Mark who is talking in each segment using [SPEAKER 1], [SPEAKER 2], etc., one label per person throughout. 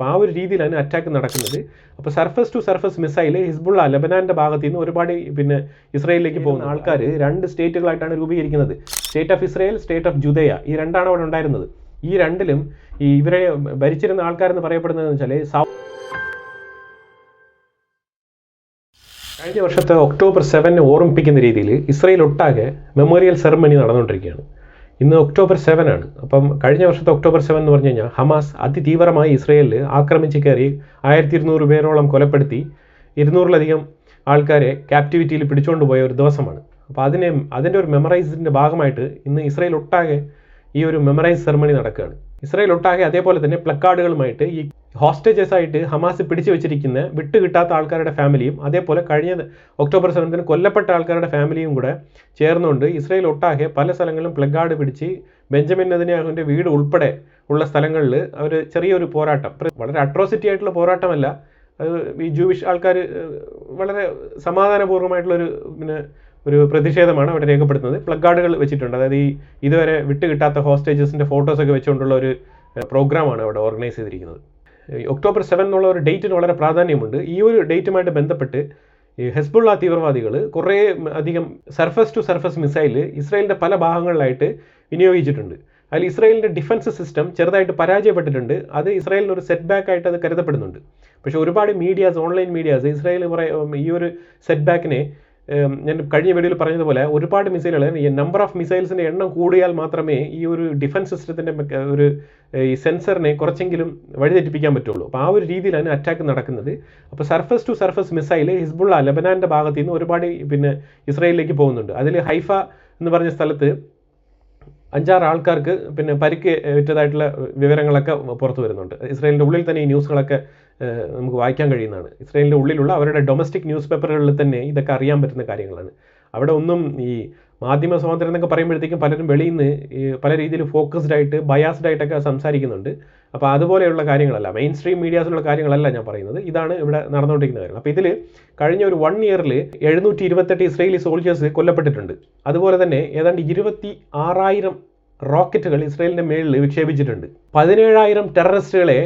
[SPEAKER 1] അപ്പോൾ ആ ഒരു രീതിയിലാണ് അറ്റാക്ക് നടക്കുന്നത്. അപ്പോൾ surface to surface missile Hezbollah ലെബനാന്റെ ഭാഗത്ത് നിന്ന് ഒരുപാട് ഇസ്രായേലിലേക്ക് പോകുന്ന ആൾക്കാർ 2 സ്റ്റേറ്റുകളായിട്ടാണ് രൂപീകരിക്കുന്നത്. State of Israel, state of Judea. ഈ രണ്ടാണ് അവിടെ ഉണ്ടായിരുന്നത്. ഈ രണ്ടിലും ഇവരെ ഭരിച്ചിരുന്ന ആൾക്കാരെന്ന് പറയപ്പെടുന്നതെന്ന് വെച്ചാൽ കഴിഞ്ഞ വർഷത്തെ ഒക്ടോബർ 7 ഓർമ്മിപ്പിക്കുന്ന രീതിയിൽ ഇസ്രായേൽ ഒട്ടാകെ മെമ്മോറിയൽ സെറമണി നടന്നുകൊണ്ടിരിക്കുകയാണ്. ഇന്ന് ഒക്ടോബർ 7 ആണ്. അപ്പം കഴിഞ്ഞ വർഷത്തെ ഒക്ടോബർ 7 എന്ന് പറഞ്ഞു കഴിഞ്ഞാൽ ഹമാസ് അതിതീവ്രമായി ഇസ്രായേലിൽ ആക്രമിച്ച് കയറി 1200 പേരോളം കൊലപ്പെടുത്തി 200-ലധികം ആൾക്കാരെ ക്യാപ്റ്റിവിറ്റിയിൽ പിടിച്ചുകൊണ്ട് പോയ ഒരു ദിവസമാണ്. അപ്പോൾ അതിൻ്റെ ഒരു മെമ്മറൈസിൻ്റെ ഭാഗമായിട്ട് ഇന്ന് ഇസ്രായേൽ ഒട്ടാകെ ഈ ഒരു മെമ്മറൈസ് സെറമണി നടക്കുകയാണ്. ഇസ്രായേൽ ഒട്ടാകെ അതേപോലെ തന്നെ പ്ലക്കാർഡുകളുമായിട്ട് ഈ ഹോസ്റ്റേജസ് ആയിട്ട് ഹമാസ് പിടിച്ചു വെച്ചിരിക്കുന്ന വിട്ടുകിട്ടാത്ത ആൾക്കാരുടെ ഫാമിലിയും അതേപോലെ കഴിഞ്ഞ ഒക്ടോബർ 7 കൊല്ലപ്പെട്ട ആൾക്കാരുടെ ഫാമിലിയും കൂടെ ചേർന്നുകൊണ്ട് ഇസ്രായേൽ ഒട്ടാകെ പല സ്ഥലങ്ങളിലും പ്ലക്കാർഡ് പിടിച്ച് ബെഞ്ചമിൻ നെതന്യാഹുവിൻ്റെ വീട് ഉൾപ്പെടെ ഉള്ള സ്ഥലങ്ങളിൽ അവർ ചെറിയൊരു പോരാട്ടം, വളരെ അട്രോസിറ്റി ആയിട്ടുള്ള പോരാട്ടമല്ല, ഈ ജൂവിഷ് ആൾക്കാർ വളരെ സമാധാനപൂർവ്വമായിട്ടുള്ളൊരു ഒരു പ്രതിഷേധമാണ് അവിടെ രേഖപ്പെടുത്തുന്നത്. പ്ലക്കാർഡുകൾ വെച്ചിട്ടുണ്ട്. അതായത് ഇതുവരെ വിട്ടുകിട്ടാത്ത ഹോസ്റ്റേജസിൻ്റെ ഫോട്ടോസൊക്കെ വെച്ചുകൊണ്ടുള്ള ഒരു പ്രോഗ്രാമാണ് അവിടെ ഓർഗനൈസ് ചെയ്തിരിക്കുന്നത്. ഒക്ടോബർ 7 എന്നുള്ള ഒരു ഡേറ്റിന് വളരെ പ്രാധാന്യമുണ്ട്. ഈ ഒരു ഡേറ്റുമായിട്ട് ബന്ധപ്പെട്ട് ഹെസ്ബുള്ള തീവ്രവാദികൾ കുറേ അധികം സർഫസ് ടു സർഫസ് മിസൈൽ ഇസ്രായേലിൻ്റെ പല ഭാഗങ്ങളിലായിട്ട് വിനിയോഗിച്ചിട്ടുണ്ട്. അതിൽ ഇസ്രായേലിൻ്റെ ഡിഫൻസ് സിസ്റ്റം ചെറുതായിട്ട് പരാജയപ്പെട്ടിട്ടുണ്ട്. അത് ഇസ്രായേലിന് ഒരു സെറ്റ് ബാക്ക് ആയിട്ട് അത് കരുതപ്പെടുന്നുണ്ട്. പക്ഷേ ഒരുപാട് മീഡിയാസ്, ഓൺലൈൻ മീഡിയാസ് ഇസ്രായേൽ ഈ ഒരു സെറ്റ് ബാക്കിനെ, ഞാൻ കഴിഞ്ഞ വീഡിയോയിൽ പറഞ്ഞതുപോലെ ഒരുപാട് മിസൈലുകൾ, ഈ നമ്പർ ഓഫ് മിസൈൽസിൻ്റെ എണ്ണം കൂടിയാൽ മാത്രമേ ഈ ഒരു ഡിഫൻസ് സിസ്റ്റത്തിൻ്റെ ഒരു ഈ സെൻസറിനെ കുറച്ചെങ്കിലും വഴിതെറ്റിപ്പിക്കാൻ പറ്റുള്ളൂ. അപ്പോൾ ആ ഒരു രീതിയിലാണ് അറ്റാക്ക് നടക്കുന്നത്. അപ്പോൾ surface to surface missile Hezbollah ലെബനാൻ്റെ ഭാഗത്ത് നിന്ന് ഒരുപാട് ഇസ്രായേലിലേക്ക് പോകുന്നുണ്ട്. അതിൽ ഹൈഫ എന്ന് പറഞ്ഞ സ്ഥലത്ത് 5-6 ആൾക്കാർക്ക് പരിക്ക് ഏറ്റതായിട്ടുള്ള വിവരങ്ങളൊക്കെ പുറത്തു വരുന്നുണ്ട്. ഇസ്രായേലിൻ്റെ ഉള്ളിൽ തന്നെ ഈ ന്യൂസുകളൊക്കെ നമുക്ക് വായിക്കാൻ കഴിയുന്നതാണ്. ഇസ്രായേലിൻ്റെ ഉള്ളിലുള്ള അവരുടെ ഡൊമസ്റ്റിക് ന്യൂസ് പേപ്പറുകളിൽ തന്നെ ഇതൊക്കെ അറിയാൻ പറ്റുന്ന കാര്യങ്ങളാണ്. അവിടെ ഒന്നും ഈ മാധ്യമ സ്വാതന്ത്ര്യം എന്നൊക്കെ പറയുമ്പോഴത്തേക്കും പലരും വെളിയിൽ നിന്ന് പല രീതിയിൽ ഫോക്കസ്ഡ് ആയിട്ട് ബയാസ്ഡ് ആയിട്ടൊക്കെ സംസാരിക്കുന്നുണ്ട്. അപ്പോൾ അതുപോലെയുള്ള കാര്യങ്ങളല്ല, മെയിൻ സ്ട്രീം മീഡിയാസിലുള്ള കാര്യങ്ങളല്ല ഞാൻ പറയുന്നത്. ഇതാണ് ഇവിടെ നടന്നുകൊണ്ടിരിക്കുന്ന കാര്യങ്ങൾ. അപ്പോൾ ഇതിൽ കഴിഞ്ഞ ഒരു 1 ഇയറിൽ 728 ഇസ്രായേലി സോൾജേഴ്സ് കൊല്ലപ്പെട്ടിട്ടുണ്ട്. അതുപോലെ തന്നെ ഏതാണ്ട് 26,000 റോക്കറ്റുകൾ ഇസ്രായേലിൻ്റെ മേളിൽ വിക്ഷേപിച്ചിട്ടുണ്ട്. 17,000 ടെററിസ്റ്റുകളെ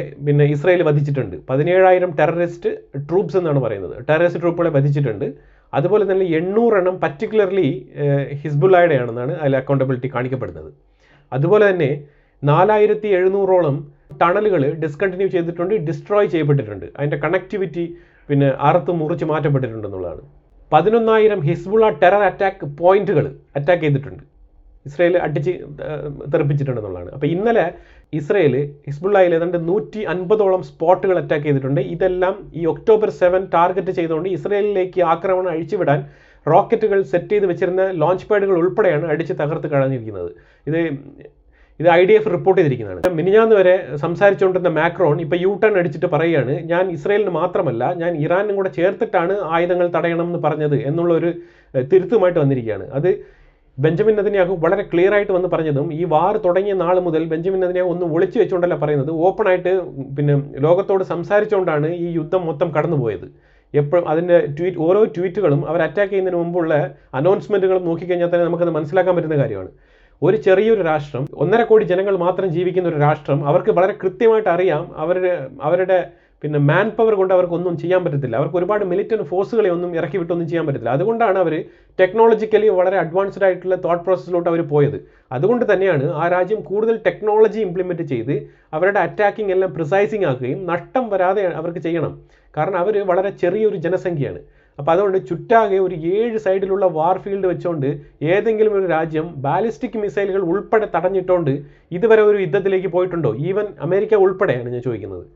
[SPEAKER 1] ഇസ്രായേൽ വധിച്ചിട്ടുണ്ട്. 17,000 ടെററിസ്റ്റ് ട്രൂപ്സ് എന്നാണ് പറയുന്നത്. ടെററിസ്റ്റ് ട്രൂപ്പുകളെ വധിച്ചിട്ടുണ്ട്. അതുപോലെ തന്നെ 800 എണ്ണം പർട്ടിക്കുലർലി ഹിസ്ബുള്ളയുടെയാണെന്നാണ് അതിൽ അക്കൗണ്ടബിലിറ്റി കാണിക്കപ്പെടുന്നത്. അതുപോലെ തന്നെ 4,700ഓളം ടണലുകൾ ഡിസ്കണ്ടിന്യൂ ചെയ്തിട്ടുണ്ട്, ഡിസ്ട്രോയ് ചെയ്യപ്പെട്ടിട്ടുണ്ട്. അതിൻ്റെ കണക്ടിവിറ്റി അറുത്ത് മുറിച്ച് മാറ്റപ്പെട്ടിട്ടുണ്ടെന്നുള്ളതാണ്. 11,000 ഹിസ്ബുള്ള ടെറർ അറ്റാക്ക് പോയിന്റുകൾ അറ്റാക്ക് ചെയ്തിട്ടുണ്ട്, ഇസ്രായേൽ അടിച്ച് തെറിപ്പിച്ചിട്ടുണ്ടെന്നുള്ളതാണ്. അപ്പോൾ ഇന്നലെ ഇസ്രായേൽ ഹിസ്ബുള്ളയിൽ ഏതാണ്ട് 150ഓളം സ്പോട്ടുകൾ അറ്റാക്ക് ചെയ്തിട്ടുണ്ട്. ഇതെല്ലാം ഈ ഒക്ടോബർ 7 ടാർഗറ്റ് ചെയ്തുകൊണ്ട് ഇസ്രായേലിലേക്ക് ആക്രമണം അഴിച്ചുവിടാൻ റോക്കറ്റുകൾ സെറ്റ് ചെയ്ത് വെച്ചിരുന്ന ലോഞ്ച് പാഡുകൾ ഉൾപ്പെടെയാണ് അടിച്ച് തകർത്ത് കളഞ്ഞിരിക്കുന്നത്. ഇത് IDF റിപ്പോർട്ട് ചെയ്തിരിക്കുന്നതാണ്. മിനിഞ്ഞാന്ന് വരെ സംസാരിച്ചുകൊണ്ടിരുന്ന മാക്രോൺ ഇപ്പോൾ U-ടേൺ അടിച്ചിട്ട് പറയുകയാണ്, ഞാൻ ഇസ്രായേലിന് മാത്രമല്ല ഞാൻ ഇറാനും കൂടെ ചേർത്തിട്ടാണ് ആയുധങ്ങൾ തടയണം എന്ന് പറഞ്ഞത് എന്നുള്ളൊരു തിരുത്തുമായിട്ട് വന്നിരിക്കുകയാണ്. അത് ബെഞ്ചമിൻ നെതന്യാഹു വളരെ ക്ലിയർ ആയിട്ട് വന്ന് പറഞ്ഞതും ഈ വാർ തുടങ്ങിയ നാൾ മുതൽ ബെഞ്ചമിൻ നെതന്യാഹു ഒന്നും ഒളിച്ചു വെച്ചുകൊണ്ടല്ല പറയുന്നത്, ഓപ്പണായിട്ട് ലോകത്തോട് സംസാരിച്ചുകൊണ്ടാണ് ഈ യുദ്ധം മൊത്തം കടന്നുപോയത്. എപ്പോഴും അതിൻ്റെ ഓരോ ട്വീറ്റുകളും അവർ അറ്റാക്ക് ചെയ്യുന്നതിന് മുമ്പുള്ള അനൗൺസ്മെൻറ്റുകളും നോക്കിക്കഴിഞ്ഞാൽ തന്നെ നമുക്കത് മനസ്സിലാക്കാൻ പറ്റുന്ന കാര്യമാണ്. ഒരു ചെറിയൊരു രാഷ്ട്രം, 1.5 കോടി ജനങ്ങൾ മാത്രം ജീവിക്കുന്ന ഒരു രാഷ്ട്രം, അവർക്ക് വളരെ കൃത്യമായിട്ട് അറിയാം അവരുടെ മാൻ പവർ കൊണ്ട് അവർക്കൊന്നും ചെയ്യാൻ പറ്റത്തില്ല. അവർക്ക് ഒരുപാട് മിലിറ്റന്റ് ഫോഴ്സുകളെ ഒന്നും ഇറക്കി വിട്ടൊന്നും ചെയ്യാൻ പറ്റത്തില്ല. അതുകൊണ്ടാണ് അവർ ടെക്നോളജിക്കലി വളരെ അഡ്വാൻസ്ഡ് ആയിട്ടുള്ള തോട്ട് പ്രോസസ്സിലോട്ട് അവർ പോയത്. അതുകൊണ്ട് തന്നെയാണ് ആ രാജ്യം കൂടുതൽ ടെക്നോളജി ഇംപ്ലിമെൻറ്റ് ചെയ്ത് അവരുടെ അറ്റാക്കിംഗ് എല്ലാം പ്രിസൈസിങ് ആക്കുകയും നഷ്ടം വരാതെ അവർക്ക് ചെയ്യണം. കാരണം അവർ വളരെ ചെറിയൊരു ജനസംഖ്യയാണ്. അപ്പോൾ അതുകൊണ്ട് ചുറ്റാകെ ഒരു 7 സൈഡിലുള്ള വാർ ഫീൽഡ് വെച്ചുകൊണ്ട് ഏതെങ്കിലും ഒരു രാജ്യം ബാലിസ്റ്റിക് മിസൈലുകൾ ഉൾപ്പെടെ തടഞ്ഞിട്ടുകൊണ്ട് ഇതുവരെ ഒരു യുദ്ധത്തിലേക്ക് പോയിട്ടുണ്ടോ? ഈവൻ അമേരിക്ക ഉൾപ്പെടെയാണ് ഞാൻ ചോദിക്കുന്നത്.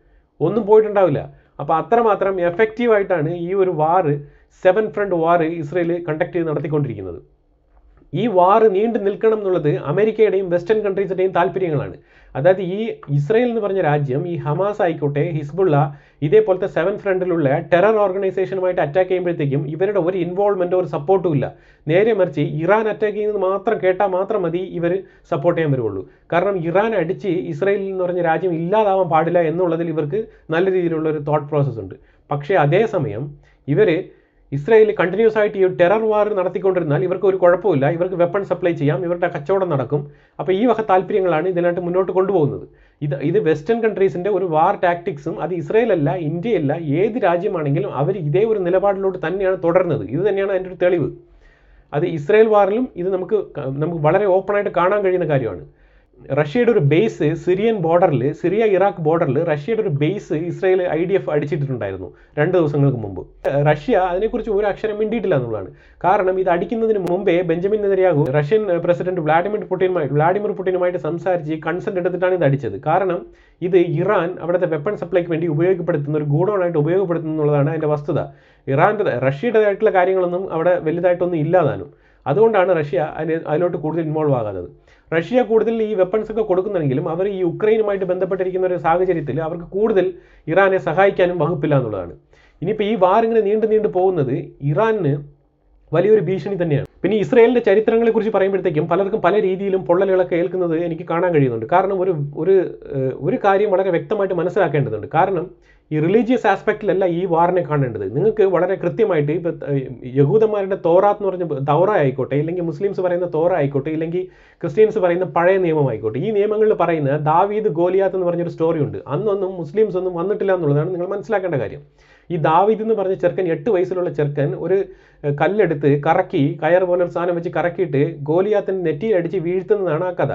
[SPEAKER 1] ഒന്നും പോയിട്ടുണ്ടാവില്ല. അപ്പോൾ അത്രമാത്രം എഫക്റ്റീവായിട്ടാണ് ഈ ഒരു വാറ്, 7 ഫ്രണ്ട് വാർ ഇസ്രായേൽ കണ്ടക്ട് ചെയ്ത് നടത്തിക്കൊണ്ടിരിക്കുന്നത്. ഈ വാർ നീണ്ടു നിൽക്കണം എന്നുള്ളത് അമേരിക്കയുടെയും വെസ്റ്റേൺ കൺട്രീസിൻ്റെയും താല്പര്യങ്ങളാണ്. അതായത് ഈ ഇസ്രായേൽ എന്ന് പറഞ്ഞ രാജ്യം, ഈ ഹമാസ് ആയിക്കോട്ടെ, ഹിസ്ബുള്ള, ഇതേപോലത്തെ 7 ഫ്രണ്ടിലുള്ള ടെറർ ഓർഗനൈസേഷനുമായിട്ട് അറ്റാക്ക് ചെയ്യുമ്പോഴത്തേക്കും ഇവരുടെ ഒരു ഇൻവോൾവ്മെൻറ്റോ ഒരു സപ്പോർട്ടും ഇല്ല. നേരെ മറിച്ച് ഇറാൻ അറ്റാക്ക് ചെയ്യുന്നത് മാത്രം കേട്ടാൽ മാത്രം മതി ഇവർ സപ്പോർട്ട് ചെയ്യാൻ വരുള്ളൂ. കാരണം ഇറാൻ അടിച്ച് ഇസ്രായേൽ എന്ന് പറഞ്ഞ രാജ്യം ഇല്ലാതാവാൻ പാടില്ല എന്നുള്ളതിൽ ഇവർക്ക് നല്ല രീതിയിലുള്ള ഒരു തോട്ട് പ്രോസസ്സ് ഉണ്ട്. പക്ഷേ അതേസമയം ഇവർ ഇസ്രായേൽ കണ്ടിന്യൂസ് ആയിട്ട് ഈ ടെറർ വാർ നടത്തിക്കൊണ്ടിരുന്നാൽ ഇവർക്ക് ഒരു കുഴപ്പമില്ല, ഇവർക്ക് വെപ്പൺ സപ്ലൈ ചെയ്യാം, ഇവരുടെ കച്ചവടം നടക്കും. അപ്പോൾ ഈ വക താല്പര്യങ്ങളാണ് ഇതിനായിട്ട് മുന്നോട്ട് കൊണ്ടുപോകുന്നത്. ഇത് വെസ്റ്റേൺ കൺട്രീസിൻ്റെ ഒരു വാർ ടാക്ടിക്സും, അത് ഇസ്രയേലല്ല, ഇന്ത്യയല്ല, ഏത് രാജ്യമാണെങ്കിലും അവർ ഇതേ ഒരു നിലപാടിലോട്ട് തന്നെയാണ് തുടരുന്നത്. ഇത് തന്നെയാണ് അതിൻ്റെ ഒരു തെളിവ്. അത് ഇസ്രയേൽ വാറിലും ഇത് നമുക്ക് വളരെ ഓപ്പണായിട്ട് കാണാൻ കഴിയുന്ന കാര്യമാണ്. റഷ്യയുടെ ഒരു ബേസ് സിറിയൻ ബോർഡറിൽ, സിറിയ ഇറാഖ് ബോർഡറിൽ റഷ്യയുടെ ഒരു ബേസ് ഇസ്രയേൽ IDF അടിച്ചിട്ടുണ്ടായിരുന്നു 2 ദിവസങ്ങൾക്ക് മുമ്പ്. റഷ്യ അതിനെക്കുറിച്ച് ഒരു അക്ഷരം മിണ്ടിയിട്ടില്ല എന്നുള്ളതാണ്. കാരണം ഇത് അടിക്കുന്നതിന് മുമ്പേ Benjamin Netanyahu Russian president Vladimir പുടിനുമായിട്ട് സംസാരിച്ച് കൺസെന്റ് എടുത്തിട്ടാണ് ഇത് അടിച്ചത്. കാരണം ഇത് ഇറാൻ അവിടുത്തെ വെപ്പൺ സപ്ലൈക്ക് വേണ്ടി ഉപയോഗപ്പെടുത്തുന്ന ഒരു ഗൂഡൗണായിട്ട് ഉപയോഗപ്പെടുത്തുന്നു എന്നുള്ളതാണ് അതിൻ്റെ വസ്തുത. റഷ്യയുടേതായിട്ടുള്ള കാര്യങ്ങളൊന്നും അവിടെ വലുതായിട്ടൊന്നും ഇല്ലാതാനും. അതുകൊണ്ടാണ് റഷ്യ അതിലോട്ട് കൂടുതൽ ഇൻവോൾവ് ആകാത്തത്. റഷ്യ കൂടുതൽ ഈ വെപ്പൺസ് ഒക്കെ കൊടുക്കുന്നെങ്കിലും അവർ ഈ യുക്രൈനുമായിട്ട് ബന്ധപ്പെട്ടിരിക്കുന്ന ഒരു സാഹചര്യത്തിൽ അവർക്ക് കൂടുതൽ ഇറാനെ സഹായിക്കാനും വകുപ്പില്ല എന്നുള്ളതാണ്. ഇനിയിപ്പോൾ ഈ വാർ ഇങ്ങനെ നീണ്ടു പോകുന്നത് ഇറാനിന് വലിയൊരു ഭീഷണി തന്നെയാണ്. പിന്നെ ഇസ്രയേലിൻ്റെ ചരിത്രങ്ങളെക്കുറിച്ച് പറയുമ്പോഴത്തേക്കും പലർക്കും പല രീതിയിലും പൊള്ളലുകളൊക്കെ ഏൽക്കുന്നത് എനിക്ക് കാണാൻ കഴിയുന്നുണ്ട്. കാരണം ഒരു കാര്യം വളരെ വ്യക്തമായിട്ട് മനസ്സിലാക്കേണ്ടതുണ്ട്. കാരണം ഈ റിലീജിയസ് ആസ്പെക്റ്റിലല്ല ഈ വാറിനെ കാണേണ്ടത്. നിങ്ങൾക്ക് വളരെ കൃത്യമായിട്ട് ഇപ്പോൾ യഹൂദന്മാരുടെ തോറാത്ത് എന്ന് പറഞ്ഞ തൗറ ആയിക്കോട്ടെ, ഇല്ലെങ്കിൽ മുസ്ലിംസ് പറയുന്ന തോറ ആയിക്കോട്ടെ, ഇല്ലെങ്കിൽ ക്രിസ്ത്യൻസ് പറയുന്ന പഴയ നിയമമായിക്കോട്ടെ, ഈ നിയമങ്ങളിൽ പറയുന്ന ദാവീദ് ഗോലിയാത്ത് എന്ന് പറഞ്ഞൊരു സ്റ്റോറി ഉണ്ട്. അന്നൊന്നും മുസ്ലിംസ് ഒന്നും വന്നിട്ടില്ല എന്നുള്ളതാണ് നിങ്ങൾ മനസ്സിലാക്കേണ്ട കാര്യം. ഈ ദാവീദ് എന്ന് പറഞ്ഞ ചെറുക്കൻ, 8 വയസ്സിലുള്ള ചെറുക്കൻ, ഒരു കല്ലെടുത്ത് കറക്കി, കയർ പോലെ ഒരു സാധനം വെച്ച് കറക്കിയിട്ട് ഗോലിയാത്തിന് നെറ്റിയിലടിച്ച് വീഴ്ത്തുന്നതാണ് ആ കഥ.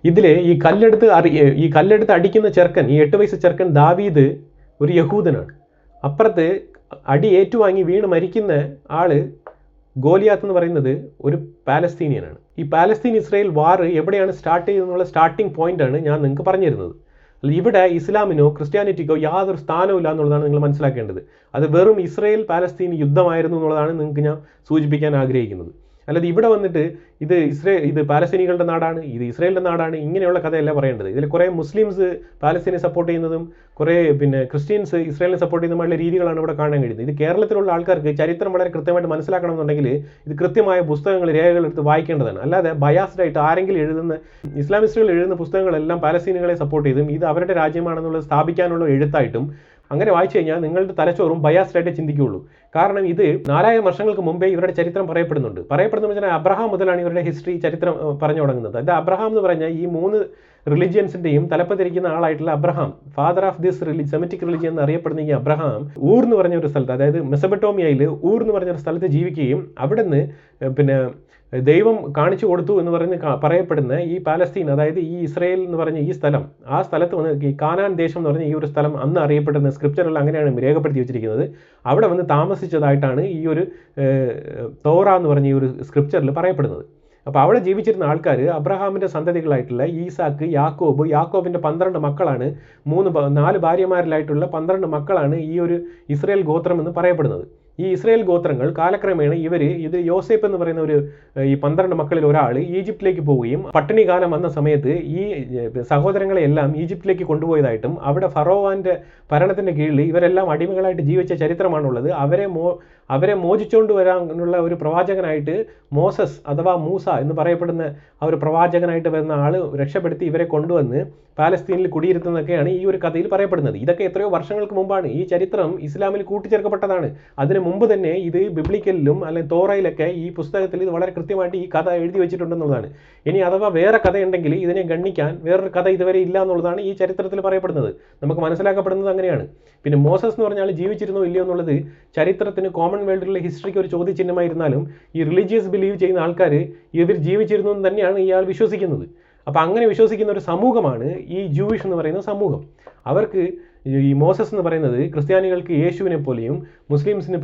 [SPEAKER 1] ഇതിൽ ഈ കല്ലെടുത്ത് അടിക്കുന്ന ചെറുക്കൻ, ഈ 8 വയസ്സ് ചെറുക്കൻ ദാവീദ് ഒരു യഹൂദനാണ്. അപ്പുറത്ത് അടി ഏറ്റുവാങ്ങി വീണ് മരിക്കുന്ന ആള് ഗോലിയാത്ത് എന്ന് പറയുന്നത് ഒരു പാലസ്തീനിയനാണ്. ഈ പാലസ്തീൻ ഇസ്രയേൽ വാർ എവിടെയാണ് സ്റ്റാർട്ട് ചെയ്തെന്നുള്ള സ്റ്റാർട്ടിംഗ് പോയിന്റാണ് ഞാൻ നിങ്ങൾക്ക് പറഞ്ഞു തരുന്നത്. ഇവിടെ ഇസ്ലാമിനോ ക്രിസ്ത്യാനിറ്റിക്കോ യാതൊരു സ്ഥാനവും ഇല്ല എന്നുള്ളതാണ് നിങ്ങൾ മനസ്സിലാക്കേണ്ടത്. അത് വെറും ഇസ്രയേൽ പാലസ്തീൻ യുദ്ധമായിരുന്നു എന്നുള്ളതാണ് നിങ്ങൾക്ക് ഞാൻ സൂചിപ്പിക്കാൻ ആഗ്രഹിക്കുന്നത്. അല്ലാതെ ഇവിടെ വന്നിട്ട് ഇത് പാലസ്തീനികളുടെ നാടാണ്, ഇത് ഇസ്രയേലിൻ്റെ നാടാണ്, ഇങ്ങനെയുള്ള കഥയല്ല പറയേണ്ടത്. ഇതിൽ കുറേ മുസ്ലിംസ് പാലസ്തീനെ സപ്പോർട്ട് ചെയ്യുന്നതും കുറേ ക്രിസ്ത്യൻസ് ഇസ്രയേലിനെ സപ്പോർട്ട് ചെയ്യുന്നതുമായുള്ള രീതികളാണ് ഇവിടെ കാണാൻ കഴിയുന്നത്. ഇത് കേരളത്തിലുള്ള ആൾക്കാർക്ക് ചരിത്രം വളരെ കൃത്യമായിട്ട് മനസ്സിലാക്കണമെന്നുണ്ടെങ്കിൽ ഇത് കൃത്യമായ പുസ്തകങ്ങൾ, രേഖകൾ എടുത്ത് വായിക്കേണ്ടതാണ്. അല്ലാതെ ബയാസ്ഡ് ആയിട്ട് ആരെങ്കിലും എഴുതുന്ന ഇസ്ലാമിസ്റ്റുകൾ എഴുതുന്ന പുസ്തകങ്ങളെല്ലാം പാലസ്തീനുകളെ സപ്പോർട്ട് ചെയ്തും ഇത് അവരുടെ രാജ്യമാണെന്നുള്ളത് സ്ഥാപിക്കാനുള്ള എഴുത്തായിട്ടും അങ്ങനെ വായിച്ചു കഴിഞ്ഞാൽ നിങ്ങളുടെ തലച്ചോറും ബയാസ്ഡ് ആയിട്ട് ചിന്തിക്കുകയുള്ളൂ. കാരണം ഇത് 4000 വർഷങ്ങൾക്ക് മുമ്പേ ഇവരുടെ ചരിത്രം പറയപ്പെടുന്നുണ്ട്. വെച്ചാൽ അബ്രഹാം മുതലാണ് ഇവരുടെ ചരിത്രം പറഞ്ഞു തുടങ്ങുന്നത്. അത് അബ്രഹാം എന്ന് പറഞ്ഞാൽ ഈ 3 റിലിജിയൻസിൻ്റെയും തലപ്പത്തിരിക്കുന്ന ആളായിട്ടുള്ള Abraham, father of this Semitic religion എന്ന് അറിയപ്പെടുന്ന ഈ അബ്രഹാം ഊർ എന്ന് പറഞ്ഞ ഒരു സ്ഥലത്ത്, അതായത് മെസബട്ടോമിയയിൽ ഊർ എന്ന് പറഞ്ഞ ഒരു സ്ഥലത്ത് ജീവിക്കുകയും അവിടുന്ന് ദൈവം കാണിച്ചു കൊടുത്തു എന്ന് പറഞ്ഞ് പറയപ്പെടുന്ന ഈ പാലസ്തീൻ, അതായത് ഈ ഇസ്രയേൽ എന്ന് പറഞ്ഞ ഈ സ്ഥലം, ആ സ്ഥലത്ത് വന്ന് ഈ കാനാൻ ദേശം എന്ന് പറഞ്ഞ ഈ ഒരു സ്ഥലം അന്ന് അറിയപ്പെടുന്ന സ്ക്രിപ്ചറിൽ അങ്ങനെയാണ് രേഖപ്പെടുത്തി വെച്ചിരിക്കുന്നത്. അവിടെ വന്ന് താമസിച്ചതായിട്ടാണ് ഈ ഒരു തോറ എന്ന് പറഞ്ഞ ഈ ഒരു സ്ക്രിപ്ചറിൽ പറയപ്പെടുന്നത്. അപ്പോൾ അവിടെ ജീവിച്ചിരുന്ന ആൾക്കാർ അബ്രഹാമിൻ്റെ സന്തതികളായിട്ടുള്ള ഈസാക്ക്, യാക്കോബിൻ്റെ 12 മക്കളാണ്, 4 ഭാര്യമാരിലായിട്ടുള്ള 12 മക്കളാണ് ഈ ഒരു ഇസ്രയേൽ ഗോത്രം എന്ന് പറയപ്പെടുന്നത്. ഈ ഇസ്രയേൽ ഗോത്രങ്ങൾ കാലക്രമേണ ഇത് യോസേപ്പ് എന്ന് പറയുന്ന ഈ 12 മക്കളിൽ ഒരാൾ ഈജിപ്തിലേക്ക് പോവുകയും പട്ടിണി കാലം വന്ന സമയത്ത് ഈ സഹോദരങ്ങളെല്ലാം ഈജിപ്തിലേക്ക് കൊണ്ടുപോയതായിട്ടും അവിടെ ഫറോവാൻ്റെ ഭരണത്തിൻ്റെ കീഴിൽ ഇവരെല്ലാം അടിമകളായിട്ട് ജീവിച്ച ചരിത്രമാണുള്ളത്. അവരെ മോചിച്ചുകൊണ്ട് വരാനുള്ള ഒരു പ്രവാചകനായിട്ട് മോസസ് അഥവാ മൂസ എന്ന് പറയപ്പെടുന്ന ആ ഒരു പ്രവാചകനായിട്ട് വരുന്ന ആൾ രക്ഷപ്പെടുത്തി ഇവരെ കൊണ്ടുവന്ന് പാലസ്തീനിൽ കുടിയിരുത്തുന്നതൊക്കെയാണ് ഈ ഒരു കഥയിൽ പറയപ്പെടുന്നത്. ഇതൊക്കെ എത്രയോ വർഷങ്ങൾക്ക് മുമ്പാണ്. ഈ ചരിത്രം ഇസ്ലാമിൽ കൂട്ടിച്ചേർക്കപ്പെട്ടതാണ്. അതിന് മുമ്പ് തന്നെ ഇത് ബിബ്ലിക്കലിലും അല്ലെങ്കിൽ തോറയിലൊക്കെ ഈ പുസ്തകത്തിൽ ഇത് വളരെ കൃത്യമായിട്ട് ഈ കഥ എഴുതി വെച്ചിട്ടുണ്ടെന്നുള്ളതാണ്. ഇനി അഥവാ വേറെ കഥയുണ്ടെങ്കിൽ ഇതിനെ ഗണ്ണിക്കാൻ വേറൊരു കഥ ഇതുവരെ ഇല്ല എന്നുള്ളതാണ് ഈ ചരിത്രത്തിൽ പറയപ്പെടുന്നത്. നമുക്ക് മനസ്സിലാക്കപ്പെടുന്നത് അങ്ങനെയാണ്. പിന്നെ മോസസ് എന്ന് പറഞ്ഞാൽ ജീവിച്ചിരുന്നോ ഇല്ലയോ എന്നുള്ളത് ചരിത്രത്തിന് കോമൺവെൽത്തിലുള്ള ഹിസ്റ്ററിക്ക് ഒരു ചോദ്യചിഹ്നമായിരുന്നാലും ഈ റിലീജിയസ് ബിലീവ് ചെയ്യുന്ന ആൾക്കാർ ഇവർ ജീവിച്ചിരുന്നു എന്ന് തന്നെയാണ് ഇയാൾ വിശ്വസിക്കുന്നത്. അപ്പോൾ അങ്ങനെ വിശ്വസിക്കുന്ന ഒരു സമൂഹമാണ് ഈ ജൂയിഷ് എന്ന് പറയുന്ന സമൂഹം. അവർക്ക് ഈ മോസസ് എന്ന് പറയുന്നത് ക്രിസ്ത്യാനികൾക്ക് യേശുവിനെ പോലെയും മുസ്ലിംസിന്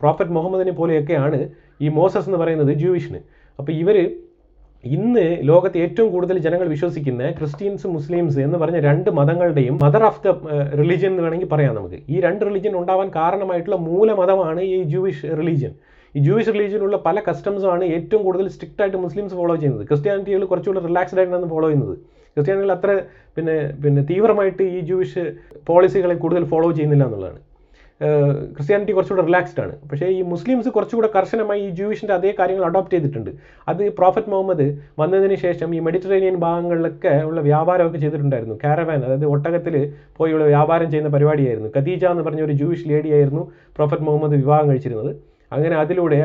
[SPEAKER 1] പ്രോഫറ്റ് മുഹമ്മദിനെ പോലെയൊക്കെയാണ് ഈ മോസസ് എന്ന് പറയുന്നത് ജൂയിഷിന്. അപ്പോൾ ഇവർ ഇന്ന് ലോകത്ത് ഏറ്റവും കൂടുതൽ ജനങ്ങൾ വിശ്വസിക്കുന്ന ക്രിസ്ത്യൻസ്, മുസ്ലിംസ് എന്ന് പറഞ്ഞ 2 മതങ്ങളുടെയും മദർ ഓഫ് ദ റിലീജിയൻ എന്ന് വേണമെങ്കിൽ പറയാം നമുക്ക്. ഈ 2 റിലീജിയൻ ഉണ്ടാവാൻ കാരണമായിട്ടുള്ള മൂലമതമാണ് ഈ ജൂയിഷ് റിലീജിയൻ. ഈ ജൂയിഷ് റിലീജിയനുള്ള പല കസ്റ്റംസുമാണ് ഏറ്റവും കൂടുതൽ സ്ട്രിക്റ്റ് ആയിട്ട് മുസ്ലിംസ് ഫോളോ ചെയ്യുന്നത്. ക്രിസ്ത്യാനിറ്റികൾ കുറച്ചുകൂടി റിലാക്സ്ഡ് ആയിട്ടാണ് ഫോളോ ചെയ്യുന്നത്. ക്രിസ്ത്യാനികൾ അത്ര തീവ്രമായിട്ട് ഈ ജൂയിഷ് പോളിസികളെ കൂടുതൽ ഫോളോ ചെയ്യുന്നില്ല എന്നുള്ളതാണ്. ക്രിസ്ത്യാനിറ്റി കുറച്ചുകൂടെ റിലാക്സ്ഡ് ആണ്. പക്ഷേ ഈ മുസ്ലിംസ് കുറച്ചുകൂടെ കർശനമായി ഈ ജൂയിഷിൻ്റെ അതേ കാര്യങ്ങൾ അഡോപ്റ്റ് ചെയ്തിട്ടുണ്ട്. അത് പ്രോഫറ്റ് മുഹമ്മദ് വന്നതിന് ശേഷം ഈ മെഡിറ്ററേനിയൻ ഭാഗങ്ങളിലൊക്കെ ഉള്ള വ്യാപാരമൊക്കെ ചെയ്തിട്ടുണ്ടായിരുന്നു. കാരവാൻ, അതായത് ഒട്ടകത്തിൽ പോയുള്ള വ്യാപാരം ചെയ്യുന്ന പരിപാടിയായിരുന്നു. ഖദീജ എന്ന് പറഞ്ഞ ഒരു ജൂയിഷ് ലേഡിയായിരുന്നു പ്രോഫറ്റ് മുഹമ്മദ് വിവാഹം കഴിച്ചിരുന്നത്. അങ്ങനെ അതിലൂടെ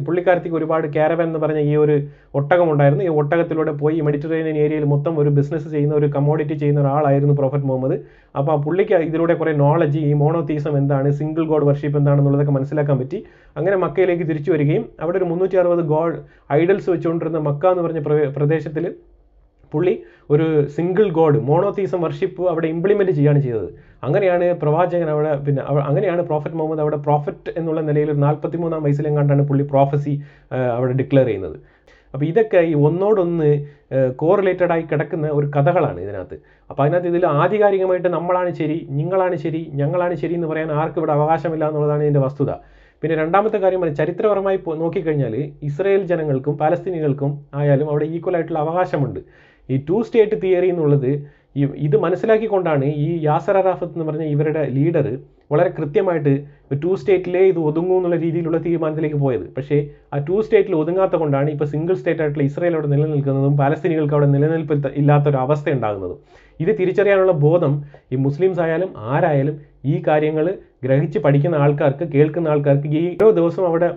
[SPEAKER 1] പുള്ളിക്കാരത്തിക്ക് ഒരുപാട് കാരവൻ എന്ന് പറഞ്ഞ ഈ ഒരു ഒട്ടകമുണ്ടായിരുന്നു. ഈ ഒട്ടകത്തിലൂടെ പോയി മെഡിറ്ററേനിയൻ ഏരിയയിൽ മൊത്തം ഒരു ബിസിനസ് ചെയ്യുന്ന ഒരു കമ്മോഡിറ്റി ചെയ്യുന്ന ഒരാളായിരുന്നു പ്രോഫറ്റ് മുഹമ്മദ്. അപ്പോൾ പുള്ളിക്ക് ഇതിലൂടെ കുറേ നോളജ്, ഈ മോണോതീസം എന്താണ്, സിംഗിൾ ഗോഡ് വർഷിപ്പ് എന്താണെന്നുള്ളതൊക്കെ മനസ്സിലാക്കാൻ പറ്റി. അങ്ങനെ മക്കയിലേക്ക് തിരിച്ചു വരികയും അവിടെ ഒരു 360 ഗോഡ് ഐഡൽസ് വെച്ചുകൊണ്ടിരുന്ന മക്ക എന്ന് പറഞ്ഞ പ്രദേശത്തിൽ പുള്ളി ഒരു സിംഗിൾ ഗോഡ് മോണോതീസം വർഷിപ്പ് അവിടെ ഇംപ്ലിമെൻറ്റ് ചെയ്യുകയാണ് ചെയ്തത്. അങ്ങനെയാണ് പ്രവാചകൻ അവിടെ അങ്ങനെയാണ് പ്രോഫറ്റ് മുഹമ്മദ് അവിടെ പ്രോഫറ്റ് എന്നുള്ള നിലയിൽ ഒരു 43-ാം വയസ്സിലെങ്ങാണ്ടാണ് പുള്ളി പ്രോഫസി അവിടെ ഡിക്ലെയർ ചെയ്യുന്നത്. അപ്പോൾ ഇതൊക്കെ ഈ ഒന്നോടൊന്ന് കോറിലേറ്റഡ് ആയി കിടക്കുന്ന ഒരു കഥകളാണ് ഇതിനകത്ത്. അപ്പോൾ അതിനകത്ത് ഇതിൽ ആധികാരികമായിട്ട് നമ്മളാണ് ശരി, നിങ്ങളാണ് ശരി, ഞങ്ങളാണ് ശരി എന്ന് പറയാൻ ആർക്കും ഇവിടെ അവകാശമില്ല എന്നുള്ളതാണ് ഇതിൻ്റെ വസ്തുത. പിന്നെ രണ്ടാമത്തെ കാര്യം പറഞ്ഞാൽ ചരിത്രപരമായി നോക്കിക്കഴിഞ്ഞാൽ ഇസ്രായേൽ ജനങ്ങൾക്കും പാലസ്തീനികൾക്കും ആയാലും അവിടെ ഈക്വൽ ആയിട്ടുള്ള അവകാശമുണ്ട്. ഈ 2 സ്റ്റേറ്റ് തിയറി എന്നുള്ളത് ഇത് മനസ്സിലാക്കിക്കൊണ്ടാണ് ഈ യാസർ അറാഫത്ത് എന്ന് പറഞ്ഞ ഇവരുടെ ലീഡർ വളരെ കൃത്യമായിട്ട് 2 സ്റ്റേറ്റിലേ ഇത് ഒതുങ്ങൂ എന്നുള്ള രീതിയിലുള്ള തീരുമാനത്തിലേക്ക് പോയത്. പക്ഷേ ആ 2 സ്റ്റേറ്റിൽ ഒതുങ്ങാത്ത കൊണ്ടാണ് ഇപ്പോൾ സിംഗിൾ സ്റ്റേറ്റ് ആയിട്ടുള്ള ഇസ്രായേൽ അവിടെ നിലനിൽക്കുന്നതും പാലസ്തീനികൾക്ക് അവിടെ നിലനിൽപ്പ് ഇല്ലാത്തൊരു അവസ്ഥ ഉണ്ടാകുന്നതും. ഇത് തിരിച്ചറിയാനുള്ള ബോധം ഈ മുസ്ലിംസ് ആയാലും ആരായാലും ഈ കാര്യങ്ങൾ ഗ്രഹിച്ച് പഠിക്കുന്ന ആൾക്കാർക്ക്, കേൾക്കുന്ന ആൾക്കാർക്ക് ഈ ഓരോ ദിവസവും അവിടെ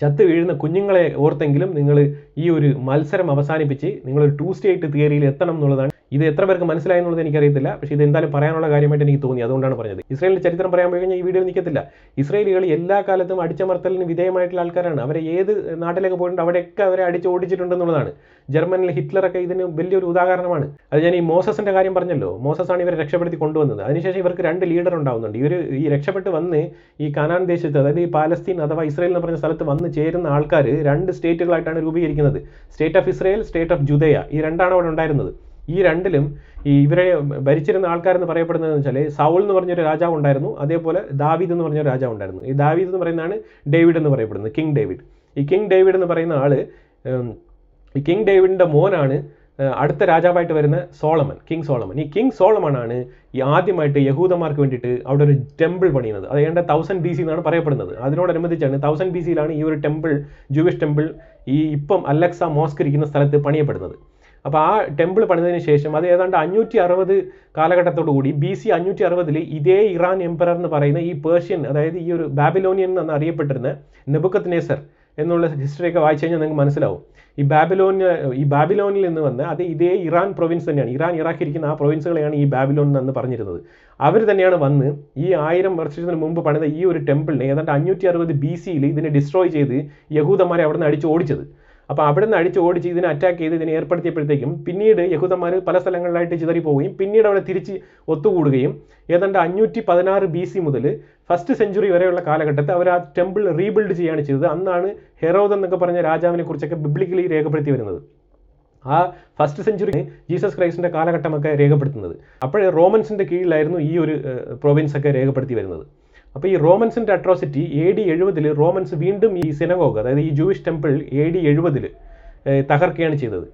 [SPEAKER 1] ചത്ത് വീഴുന്ന കുഞ്ഞുങ്ങളെ ഓർത്തെങ്കിലും നിങ്ങൾ ഈ ഒരു മത്സരം അവസാനിപ്പിച്ച് നിങ്ങളൊരു 2 സ്റ്റേറ്റ് തിയറിയിൽ എത്തണം എന്നുള്ളതാണ്. ഇത് എത്ര പേർക്ക് മനസ്സിലായി എന്നുള്ളത് എനിക്കറിയത്തില്ല. പക്ഷേ ഇത് എന്തായാലും പറയാനുള്ള കാര്യമായിട്ട് എനിക്ക് തോന്നി, അതുകൊണ്ടാണ് പറഞ്ഞത്. ഇസ്രായേലിൻ്റെ ചരിത്രം പറയാൻ പോയി കഴിഞ്ഞാൽ ഈ വീഡിയോയിൽ നിൽക്കത്തില്ല. ഇസ്രായേലികൾ എല്ലാ കാലത്തും അടിച്ചമർത്തലിന് വിധേയമായിട്ടുള്ള ആൾക്കാരാണ്. അവരെ ഏത് നാട്ടിലേക്ക് പോയിട്ടുണ്ട് അവിടെയൊക്കെ അവരെ അടിച്ചോടിച്ചിട്ടുണ്ടെന്നുള്ളതാണ്. ജർമ്മനിലെ ഹിറ്റ്ലറൊക്കെ ഇതിന് വലിയൊരു ഉദാഹരണമാണ്. അത് ഞാൻ ഈ മോസസിൻ്റെ കാര്യം പറഞ്ഞല്ലോ, മോസസാണ് ഇവരെ രക്ഷപ്പെടുത്തി കൊണ്ടുവന്നത്. അതിനുശേഷം ഇവർക്ക് 2 ലീഡർ ഉണ്ടാവുന്നുണ്ട്. ഇവർ ഈ രക്ഷപ്പെട്ട് വന്ന് ഈ കനാൻ ദേശത്ത്, അതായത് ഈ പാലസ്തീൻ അഥവാ ഇസ്രായേൽ എന്ന് പറഞ്ഞ സ്ഥലത്ത് വന്ന് ചേരുന്ന ആൾക്കാർ 2 സ്റ്റേറ്റുകളായിട്ടാണ് രൂപീകരിക്കുന്നത്. State of Israel, state of Judea. ഈ രണ്ടാണ് അവിടെ ഉണ്ടായിരുന്നത്. ഈ രണ്ടിലും ഈ ഇവരെ ഭരിച്ചിരുന്ന ആൾക്കാരെന്ന് പറയപ്പെടുന്നതെന്ന് വെച്ചാൽ സൗൾ എന്ന് പറഞ്ഞൊരു രാജാവ് ഉണ്ടായിരുന്നു, അതേപോലെ ദാവീദ് എന്ന് പറഞ്ഞൊരു രാജാവ് ഉണ്ടായിരുന്നു. ഈ ദാവീദ് എന്ന് പറയുന്നതാണ് ഡേവിഡ് എന്ന് പറയപ്പെടുന്നത്, കിങ് ഡേവിഡ്. ഈ കിങ് ഡേവിഡ് എന്ന് പറയുന്ന ആള്, ഈ കിങ് ഡേവിഡിൻ്റെ മോനാണ് അടുത്ത രാജാവായിട്ട് വരുന്ന സോളമൻ, കിങ് സോളമൻ. ഈ കിങ് സോളമനാണ് ഈ ആദ്യമായിട്ട് യഹൂദന്മാർക്ക് വേണ്ടിയിട്ട് അവിടെ ഒരു ടെമ്പിൾ പണിയുന്നത്. അത് ഏതാണ്ട് 1000 BC എന്നാണ് പറയപ്പെടുന്നത്. അതിനോടനുബന്ധിച്ചാണ് 1000 BC ഈ ഒരു ടെമ്പിൾ, ജൂവിഷ് ടെമ്പിൾ, ഈ ഇപ്പം അലക്സ മോസ്ക് ഇരിക്കുന്ന സ്ഥലത്ത് പണിയപ്പെടുന്നത്. അപ്പോൾ ആ ടെമ്പിൾ പണിതതിന് ശേഷം അത് ഏതാണ്ട് 560 കാലഘട്ടത്തോടു കൂടി BC 560 ഇതേ ഇറാൻ എംപറർ എന്ന് പറയുന്ന ഈ പേർഷ്യൻ, അതായത് ഈ ഒരു ബാബിലോണിയൻ എന്ന് അറിയപ്പെട്ടിരുന്ന നെബുക്കദ്നേസർ എന്നുള്ള ഹിസ്റ്ററിയൊക്കെ വായിച്ചു കഴിഞ്ഞാൽ നിങ്ങൾക്ക് മനസ്സിലാവും. ഈ ബാബിലോണിൽ നിന്ന് വന്ന് അത് ഇതേ ഇറാൻ പ്രൊവിൻസ് തന്നെയാണ്, ഇറാൻ ഇറാഖ് ഇരിക്കുന്ന ആ പ്രൊവിൻസുകളെയാണ് ഈ ബാബിലോൺ എന്ന് പറഞ്ഞിരുന്നത്. അവർ തന്നെയാണ് വന്ന് ഈ 1000 വർഷത്തിന് മുമ്പ് പണിത ഈ ഒരു ടെമ്പിളിനെ ഏതാണ്ട് 560 BC ഇതിനെ ഡിസ്ട്രോയ് ചെയ്ത് യഹൂദന്മാരെ അവിടെ നിന്ന് അടിച്ച് ഓടിച്ചത്. അപ്പോൾ അവിടെ നിന്ന് അടിച്ച് ഓടിച്ച് ഇതിനെ അറ്റാക്ക് ചെയ്ത് ഇതിനെ ഏർപ്പെടുത്തിയപ്പോഴത്തേക്കും പിന്നീട് യഹൂദന്മാർ പല സ്ഥലങ്ങളിലായിട്ട് ചിതറിപ്പോവുകയും പിന്നീട് അവിടെ തിരിച്ച് ഒത്തുകൂടുകയും ഏതാണ്ട് 516 BC മുതൽ 1st സെഞ്ചുറി വരെയുള്ള കാലഘട്ടത്തിൽ അവർ ആ ടെമ്പിൾ റീബിൽഡ് ചെയ്യുകയാണ് ചെയ്തത്. അന്നാണ് ഹെറോദ് എന്നൊക്കെ പറഞ്ഞ രാജാവിനെ കുറിച്ചൊക്കെ ബിബ്ലിക്കലി രേഖപ്പെടുത്തി വരുന്നത്. ആ 1st സെഞ്ചുറി ജീസസ് ക്രൈസ്റ്റിൻ്റെ കാലഘട്ടമൊക്കെ രേഖപ്പെടുത്തുന്നത്. അപ്പോഴേ റോമൻസിൻ്റെ കീഴിലായിരുന്നു ഈ ഒരു പ്രൊവിൻസ് ഒക്കെ രേഖപ്പെടുത്തി വരുന്നത്. അപ്പോൾ ഈ റോമൻസിൻ്റെ അട്രോസിറ്റി AD 70 റോമൻസ് വീണ്ടും ഈ സിനഗോഗ്, അതായത് ഈ ജൂയിഷ് ടെമ്പിൾ AD 70 തകർക്കുകയാണ് ചെയ്തത്.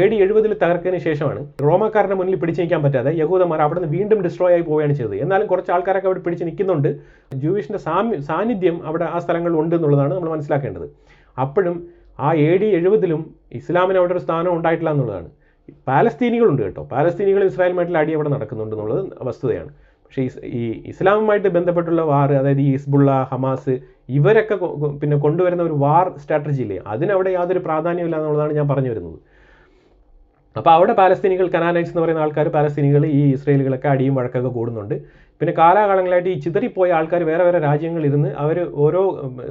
[SPEAKER 1] AD 70 തകർത്തതിന് ശേഷമാണ് റോമാക്കാരുടെ മുന്നിൽ പിടിച്ചു നിൽക്കാൻ പറ്റാതെ യഹൂദന്മാർ അവിടെ നിന്ന് വീണ്ടും ഡിസ്ട്രോയ് ആയി പോവുകയാണ് ചെയ്തത്. എന്നാലും കുറച്ച് ആൾക്കാരൊക്കെ അവിടെ പിടിച്ച് നിൽക്കുന്നുണ്ട്. ജൂയിഷിൻ്റെ സാന്നിധ്യം അവിടെ ആ സ്ഥലങ്ങളിൽ ഉണ്ട് എന്നുള്ളതാണ് നമ്മൾ മനസ്സിലാക്കേണ്ടത്. അപ്പോഴും ആ AD 70 ഇസ്ലാമിന് അവിടെ ഒരു സ്ഥാനം ഉണ്ടായിട്ടില്ല എന്നുള്ളതാണ്. പാലസ്തീനികളുണ്ട് കേട്ടോ, പാലസ്തീനികൾ ഇസ്രായേലുമായിട്ടുള്ള അടി അവിടെ നടക്കുന്നുണ്ട് എന്നുള്ളത് വസ്തുതയാണ്. പക്ഷേ ഈ ഇസ്ലാമുമായിട്ട് ബന്ധപ്പെട്ടുള്ള വാർ, അതായത് ഈ ഹിസ്ബുള്ള, ഹമാസ്, ഇവരൊക്കെ പിന്നെ കൊണ്ടുവരുന്ന ഒരു വാർ സ്ട്രാറ്റജിയില്ലേ, അതിനവിടെ യാതൊരു പ്രാധാന്യമില്ല എന്നുള്ളതാണ് ഞാൻ പറഞ്ഞു വരുന്നത്. അപ്പോൾ അവിടെ പാലസ്തീനികൾ, കനാനൈറ്റ്സ് എന്ന് പറയുന്ന ആൾക്കാർ പാലസ്തീനികൾ ഈ ഇസ്രായേലുകളൊക്കെ അടിയും വഴക്കൊക്കെ കൂടുന്നുണ്ട്. പിന്നെ കാലാകാലങ്ങളായിട്ട് ഈ ചിതറിപ്പോയ ആൾക്കാർ വേറെ വേറെ രാജ്യങ്ങളിലിരുന്ന് അവർ ഓരോ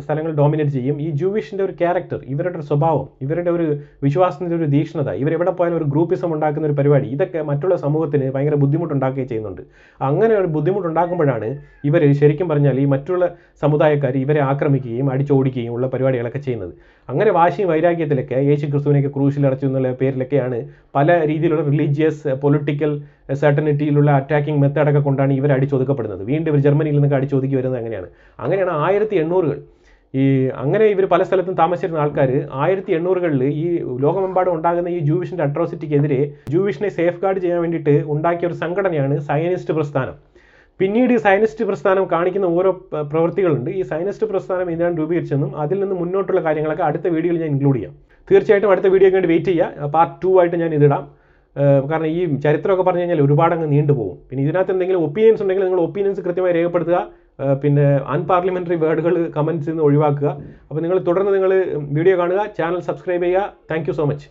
[SPEAKER 1] സ്ഥലങ്ങൾ ഡോമിനേറ്റ് ചെയ്യും. ഈ ജൂവിഷിൻ്റെ ഒരു ക്യാരക്ടർ, ഇവരുടെ ഒരു സ്വഭാവം, ഇവരുടെ ഒരു വിശ്വാസത്തിൻ്റെ ഒരു തീക്ഷ്ണത, ഇവരെവിടെ പോയാലും ഒരു ഗ്രൂപ്പിസം ഉണ്ടാക്കുന്ന ഒരു പരിപാടി, ഇതൊക്കെ മറ്റുള്ള സമൂഹത്തിന് ഭയങ്കര ബുദ്ധിമുട്ടുണ്ടാക്കുകയും ചെയ്യുന്നുണ്ട്. അങ്ങനെ ഒരു ബുദ്ധിമുട്ടുണ്ടാക്കുമ്പോഴാണ് ഇവർ ശരിക്കും പറഞ്ഞാൽ ഈ മറ്റുള്ള സമുദായക്കാർ ഇവരെ ആക്രമിക്കുകയും അടിച്ചോടിക്കുകയും ഉള്ള പരിപാടികളൊക്കെ ചെയ്യുന്നത്. അങ്ങനെ വാശിയും വൈരാഗ്യത്തിലൊക്കെ യേശു ക്രിസ്തുവിനെയൊക്കെ ക്രൂശിലടച്ചു എന്നുള്ള പേരിലൊക്കെയാണ് പല രീതിയിലുള്ള റിലീജിയസ്, പൊളിറ്റിക്കൽ സർട്ടനിറ്റിയിലുള്ള അറ്റാക്കിംഗ് മെത്തേഡൊക്കെ കൊണ്ടാണ് ഇവർ അടിച്ചൊതുക്കപ്പെടുന്നത്. വീണ്ടും ഇവർ ജർമ്മനിയിൽ നിന്നൊക്കെ അടിച്ചൊതുക്കി വരുന്നത് അങ്ങനെയാണ് 1800-കൾ അങ്ങനെ ഇവർ പല സ്ഥലത്തും താമസിച്ചിരുന്ന ആൾക്കാർ 1800-കളിൽ ഈ ലോകമെമ്പാടും ഉണ്ടാകുന്ന ഈ ജൂവിഷിൻ്റെ അട്രോസിറ്റിക്കെതിരെ ജൂവിഷിനെ സേഫ് ഗാർഡ് ചെയ്യാൻ വേണ്ടിയിട്ട് ഉണ്ടാക്കിയ ഒരു സംഘടനയാണ് സയനിസ്റ്റ് പ്രസ്ഥാനം. പിന്നീട് ഈ സയനിസ്റ്റ് പ്രസ്ഥാനം കാണിക്കുന്ന ഓരോ പ്രവൃത്തികളുണ്ട്. ഈ സയനിസ്റ്റ് പ്രസ്ഥാനം ഇതിനാണ് രൂപീകരിച്ചെന്നും അതിൽ നിന്ന് മുന്നോട്ടുള്ള കാര്യങ്ങളൊക്കെ അടുത്ത വീഡിയോയിൽ ഞാൻ ഇൻക്ലൂഡ് ചെയ്യാം. തീർച്ചയായിട്ടും അടുത്ത വീഡിയോയ്ക്ക് വേണ്ടി വെയിറ്റ് ചെയ്യുക. പാർട്ട് 2 ആയിട്ട് ഞാൻ ഇതിടാം. കാരണം ഈ ചരിത്രമൊക്കെ പറഞ്ഞു കഴിഞ്ഞാൽ ഒരുപാട് അങ്ങ് നീണ്ടുപോകും. പിന്നെ ഇതിനകത്ത് എന്തെങ്കിലും ഒപ്പീനിയൻസ് ഉണ്ടെങ്കിൽ നിങ്ങൾ ഒപ്പീനിയൻസ് കൃത്യമായി രേഖപ്പെടുത്തുക. പിന്നെ അൺപാർലമെൻ്ററി വേർഡുകൾ കമൻറ്റ്സിൽ നിന്ന് ഒഴിവാക്കുക. അപ്പോൾ നിങ്ങൾ തുടർന്ന് നിങ്ങൾ വീഡിയോ കാണുക, ചാനൽ സബ്സ്ക്രൈബ് ചെയ്യുക. Thank you so much.